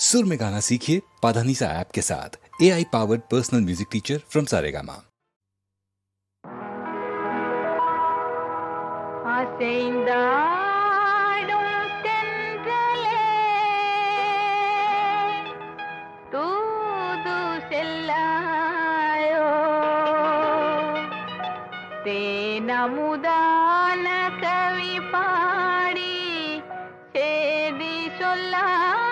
सुर में गाना सीखिए पाधानीसा ऐप के साथ। AI powered personal music teacher from Saregama. நமுதான கவி பாடி சேதி சொல்லாயோ.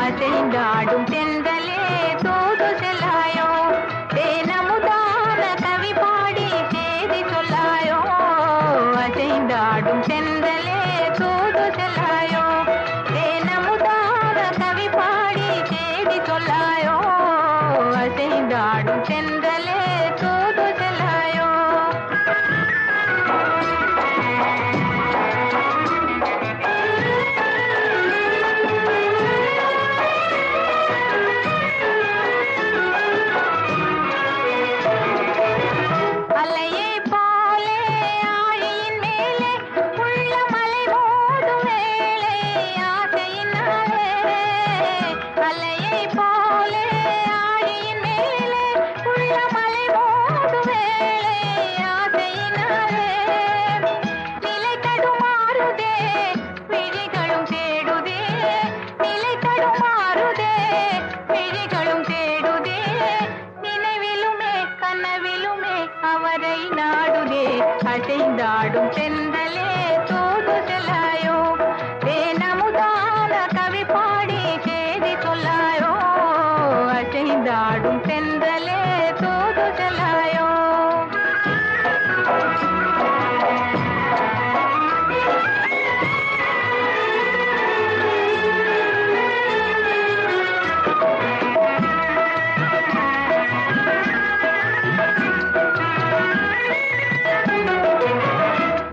அசைந்தாடும் தென்றலே தூது செல்லாயோ. தேனமுதான கவி பாடி சேதி சொல்லாயோ. அசைந்தாடும் செந்தலே தூது செல்லாயோ. தேனமுதான கவி பாடி சேதி சொல்லாயோ. அசைந்தாடும் செந்தலே தூது செல்லாயோ. அலையை போலே ஆழியின் மேலே உள்ள மலை மோதும் வேளை ஆசையினாலே. அலையை போலே ஆழியின் மேலே உள்ள மலை மோதும் வேளை ஆசையினாலே. நிலை தடுமாறுதே விழிகளும் தேடுதே. நிலை தடுமாறுதே விழிகளும் தேடுதே. நினைவிலுமே கனவிலுமே அவரை நாடுதே. அசைந்தாடும் செந்தலே தூது செல்லாயோ. தேனமுதான கவி பாடி சேதி சொல்லாயோ. அசைந்தாடும் செந்தலே தூது செல்லாயோ.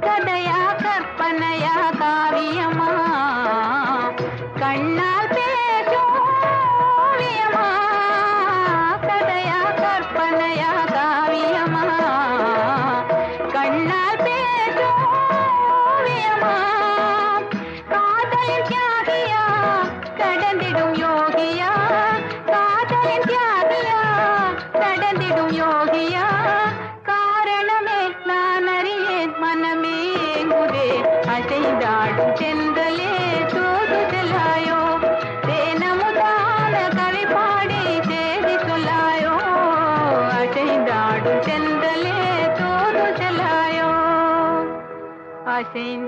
கதையா கற்பனையா காவியமா கண்ணால் பேசும் ஓவியமா. கதையா கற்பனையா காவியமா கண்ணால் பேசும் ஓவியமா. காதலின் தியாகியா கடந்திடும் யோகியா. காதலின் தியாகியா கடந்திடும் யோகியா. காரணமே நான் அறியேன் மனமே ஏங்குதே. அசைந்தாடும் செந்தலே தூது செல்லாயோ. தேனமுதான கவி பாடி சேதி சொல்லாயோ. அசைந்தாடும் செந்தலே தூது செல்லாயோ. அசைந்தாடும்